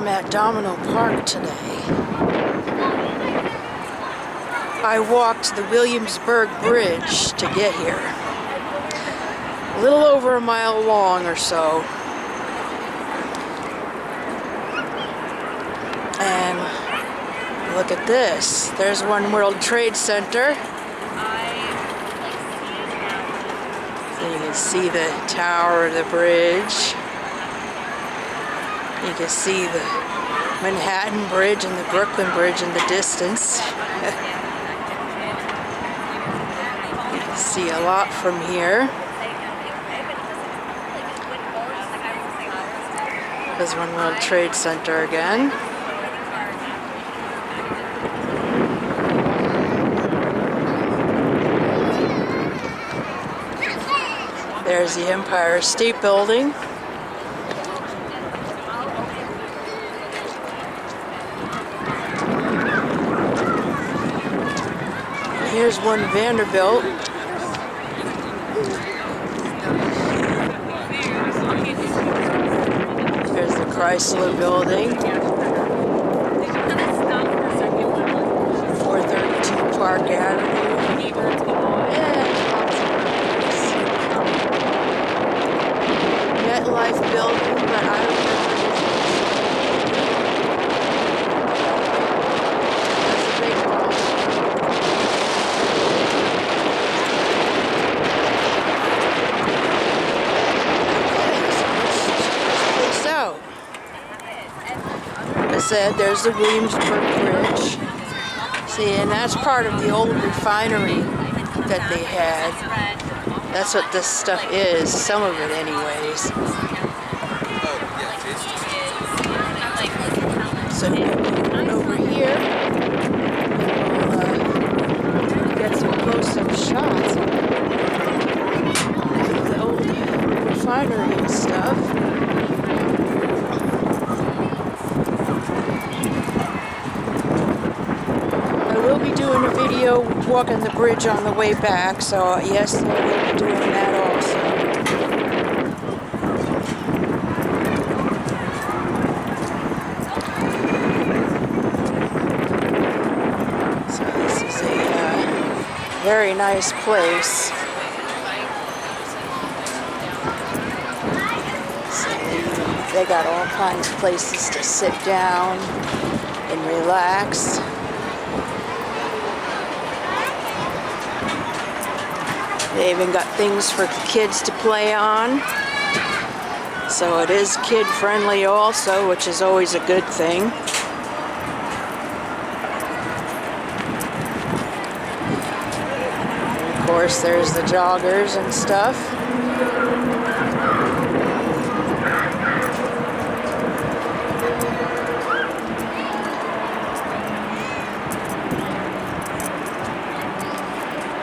I'm at Domino Park today. I walked the Williamsburg Bridge to get here. A little over a mile long or so. And look at this. There's One World Trade Center. So you can see the tower of the bridge. You can see the Manhattan Bridge and the Brooklyn Bridge in the distance. You can see a lot from here. There's One World Trade Center again. There's the Empire State Building. Here's One Vanderbilt. There's the Chrysler Building. 432 Park Avenue. MetLife Building, but I don't know. That's a big one. Like I said, there's the Williamsburg Bridge. See, and that's part of the old refinery that they had. That's what this stuff is, some of it anyways. So over here, we'll get some close-up shots of the old refinery and stuff. I will be doing a video walking the bridge on the way back, so yes, I will be doing that also. So this is a very nice place. So they got all kinds of places to sit down and relax. They even got things for the kids to play on. So it is kid friendly also, which is always a good thing. And of course there's the joggers and stuff.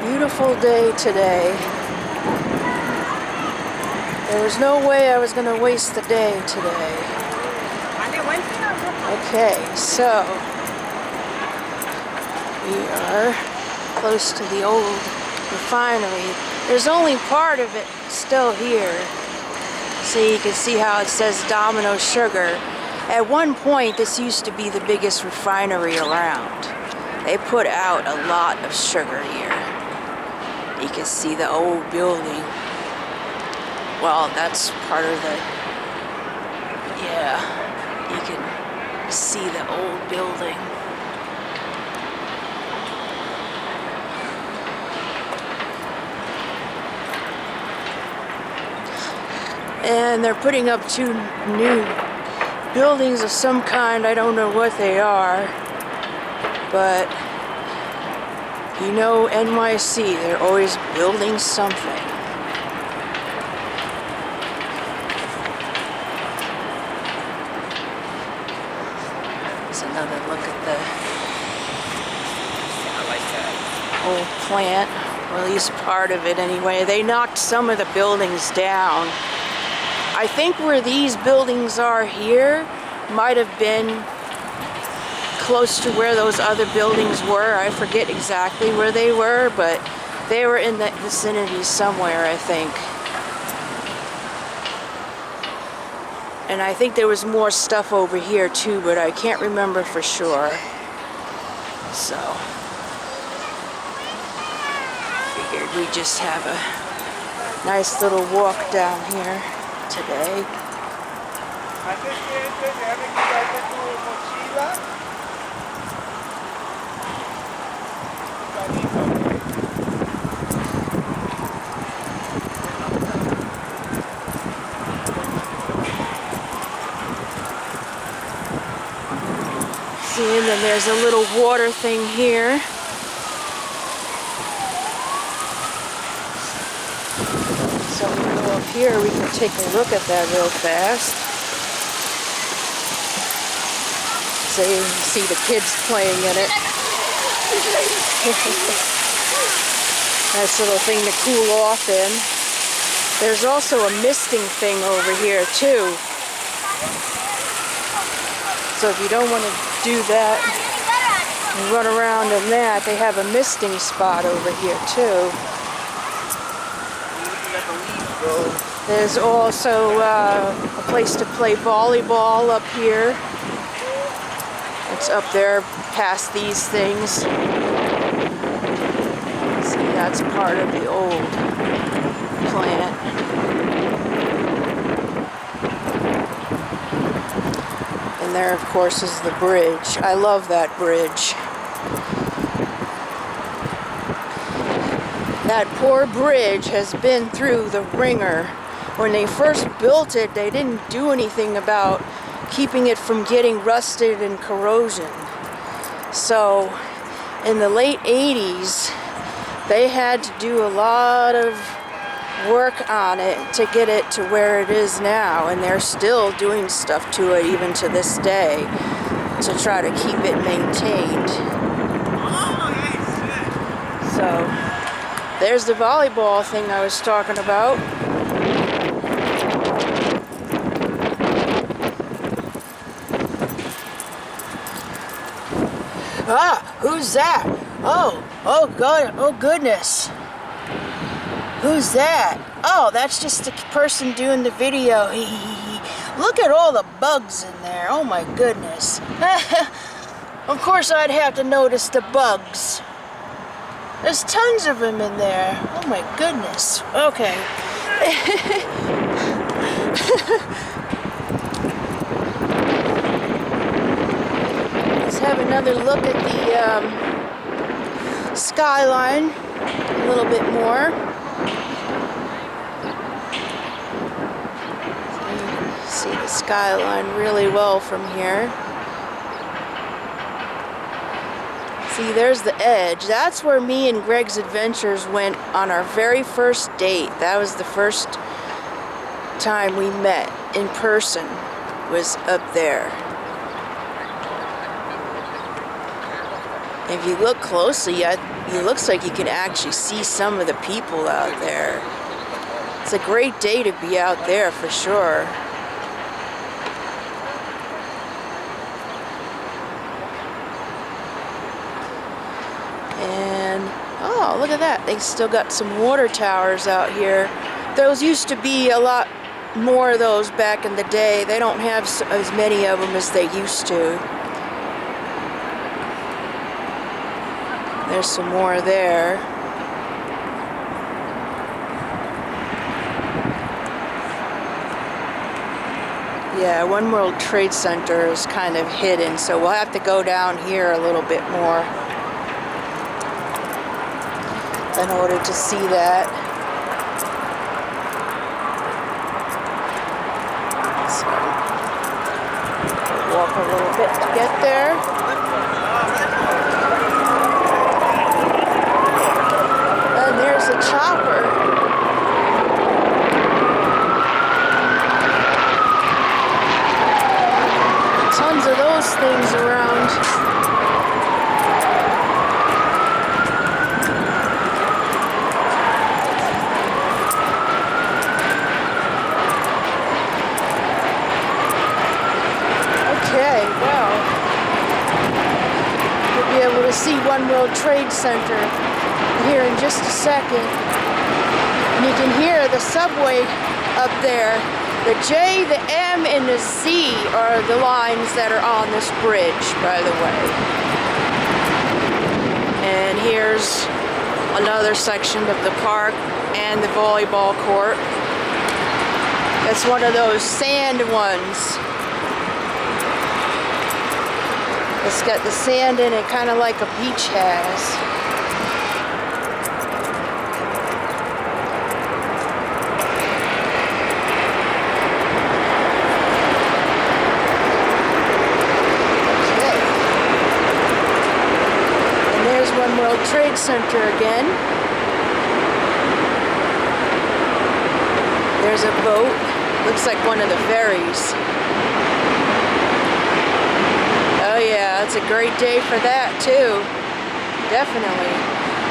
Beautiful day today. There was no way I was going to waste the day today. Okay, so we are close to the old refinery. There's only part of it still here. So you can see how it says Domino Sugar. At one point, this used to be the biggest refinery around. They put out a lot of sugar here. You can see the old building. Well, that's part of the, yeah, you can see the old building. And they're putting up 2 new buildings of some kind. I don't know what they are, but you know, NYC, they're always building something. There's another look at the old plant, or at least part of it anyway. They knocked some of the buildings down. I think where these buildings are here might have been close to where those other buildings were. I forget exactly where they were, but they were in that vicinity somewhere, I think. And I think there was more stuff over here too, but I can't remember for sure. So, figured we'd just have a nice little walk down here today. See, and then there's a little water thing here. So we go up here, we can take a look at that real fast. So you can see the kids playing in it. Nice little thing to cool off in. There's also a misting thing over here too. So if you don't want to do that and run around in that, they have a misting spot over here too. There's also a place to play volleyball up here. It's up there past these things. See, that's part of the old plant. And there, of course, is the bridge. I love that bridge. That poor bridge has been through the ringer. When they first built it, they didn't do anything about keeping it from getting rusted and corrosion. So, in the late 80s, they had to do a lot of work on it to get it to where it is now, and they're still doing stuff to it even to this day to try to keep it maintained. So there's the volleyball thing I was talking about. Ah, who's that? Oh God, oh goodness. Who's that? Oh, that's just the person doing the video. Look at all the bugs in there. Oh my goodness. Of course I'd have to notice the bugs. There's tons of them in there. Oh my goodness. Okay. Let's have another look at the skyline a little bit more. See the skyline really well from here. See, there's the edge. That's where me and Greg's Adventures went on our very first date. That was the first time we met in person, was up there. If you look closely, it looks like you can actually see some of the people out there. It's a great day to be out there for sure. And, oh, look at that. They still got some water towers out here. Those used to be a lot more of those back in the day. They don't have as many of them as they used to. There's some more there. Yeah, One World Trade Center is kind of hidden, so we'll have to go down here a little bit more in order to see that. So, walk a little bit to get there. And there's a chopper. Tons of those things around. Okay, well, you'll be able to see One World Trade Center here in just a second. And you can hear the subway up there The J, the M, and the Z are the lines that are on this bridge, by the way. And here's another section of the park and the volleyball court. It's one of those sand ones. It's got the sand in it, kind of like a beach has. Okay. And there's One World Trade Center again. There's a boat. Looks like one of the ferries. Oh yeah, it's a great day for that too. Definitely.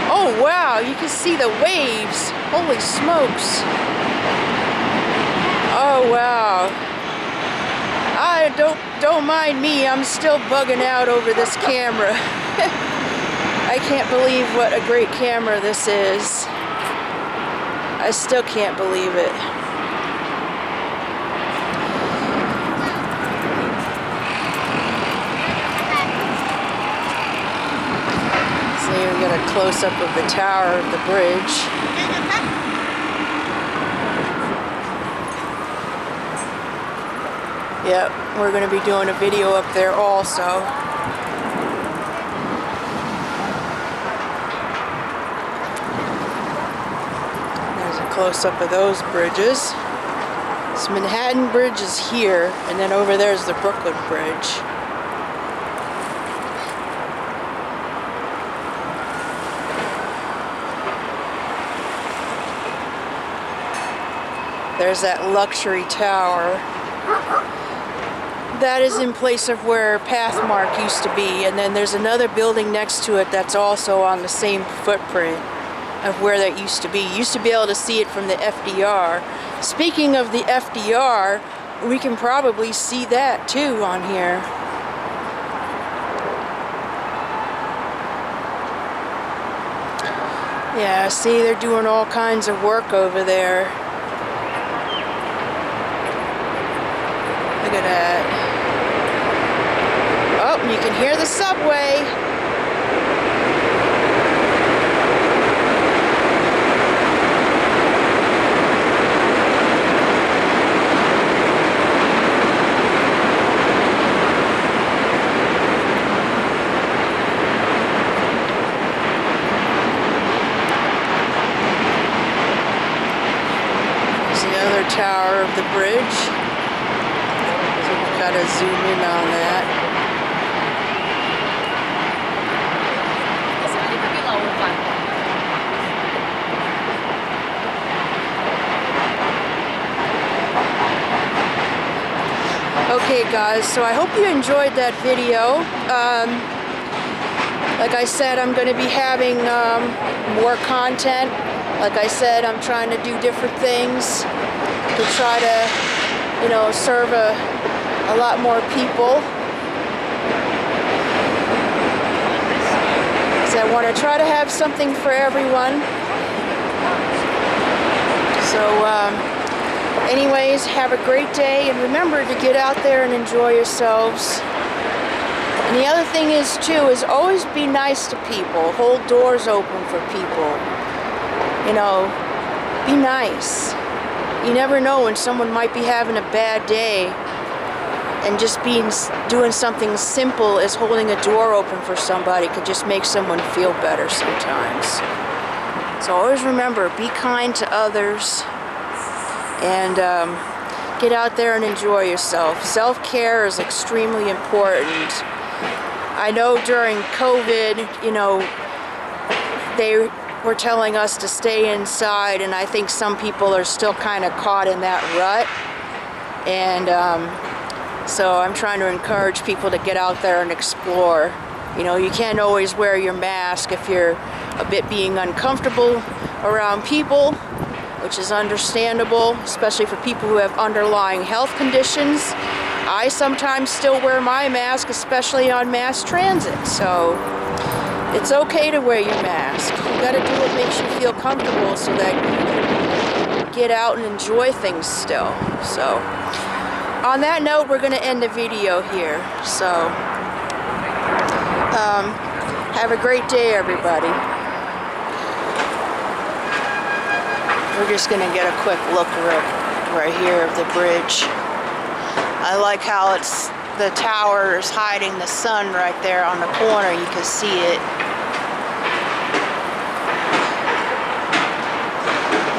Oh wow, you can see the waves. Holy smokes. Oh wow. Don't mind me, I'm still bugging out over this camera. I can't believe what a great camera this is. I still can't believe it. We get a close-up of the tower of the bridge. Yep, we're going to be doing a video up there also. There's a close-up of those bridges. This Manhattan Bridge is here, and then over there's the Brooklyn Bridge. There's that luxury tower. That is in place of where Pathmark used to be, and then there's another building next to it that's also on the same footprint of where that used to be. You used to be able to see it from the FDR. Speaking of the FDR, we can probably see that too on here. Yeah, see, they're doing all kinds of work over there. Look at that. Oh, you can hear the subway. There's the other tower of the bridge. Gotta zoom in on that. Okay guys, so I hope you enjoyed that video. Like I said, I'm going to be having more content. Like I said, I'm trying to do different things to try to, you know, serve a lot more people. So I want to try to have something for everyone. So anyways, have a great day, and remember to get out there and enjoy yourselves. And the other thing is too, is always be nice to people. Hold doors open for people. You know, be nice. You never know when someone might be having a bad day. And just doing something simple as holding a door open for somebody could just make someone feel better sometimes. So always remember, be kind to others, and get out there and enjoy yourself. Self-care is extremely important. I know during COVID, you know, they were telling us to stay inside, and I think some people are still kind of caught in that rut. And so I'm trying to encourage people to get out there and explore. You know, you can't always wear your mask if you're a bit being uncomfortable around people, which is understandable, especially for people who have underlying health conditions. I sometimes still wear my mask, especially on mass transit. So it's okay to wear your mask. You gotta do what makes you feel comfortable so that you can get out and enjoy things still. So on that note, we're going to end the video here. So have a great day, everybody. We're just going to get a quick look right here of the bridge. I like how the tower is hiding the sun right there on the corner. You can see it.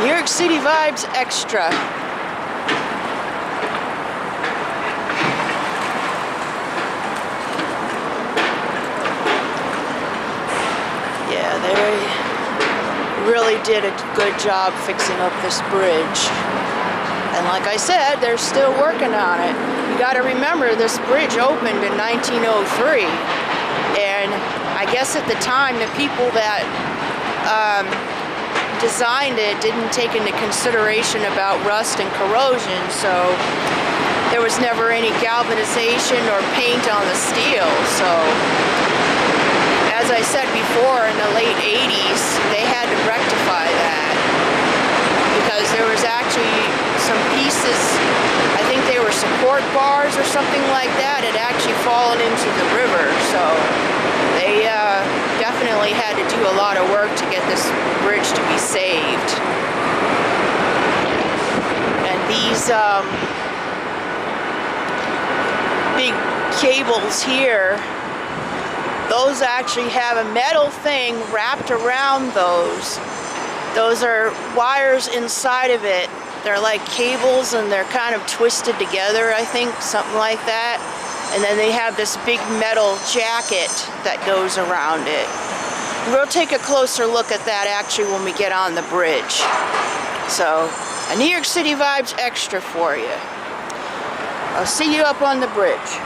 New York City vibes extra. Yeah, they really did a good job fixing up this bridge. And like I said, they're still working on it. You got to remember, this bridge opened in 1903. And I guess at the time, the people that designed it didn't take into consideration about rust and corrosion, so there was never any galvanization or paint on the steel. So as I said before, in the late 80s they had to rectify that because there was actually some pieces, I think they were support bars or something like that, had actually fallen into the river. So they definitely had to do a lot of work to get this bridge to be saved. And these big cables here, those actually have a metal thing wrapped around those. Those are wires inside of it. They're like cables and they're kind of twisted together, I think, something like that. And then they have this big metal jacket that goes around it. We'll take a closer look at that actually when we get on the bridge. So, a New York City vibes extra for you. I'll see you up on the bridge.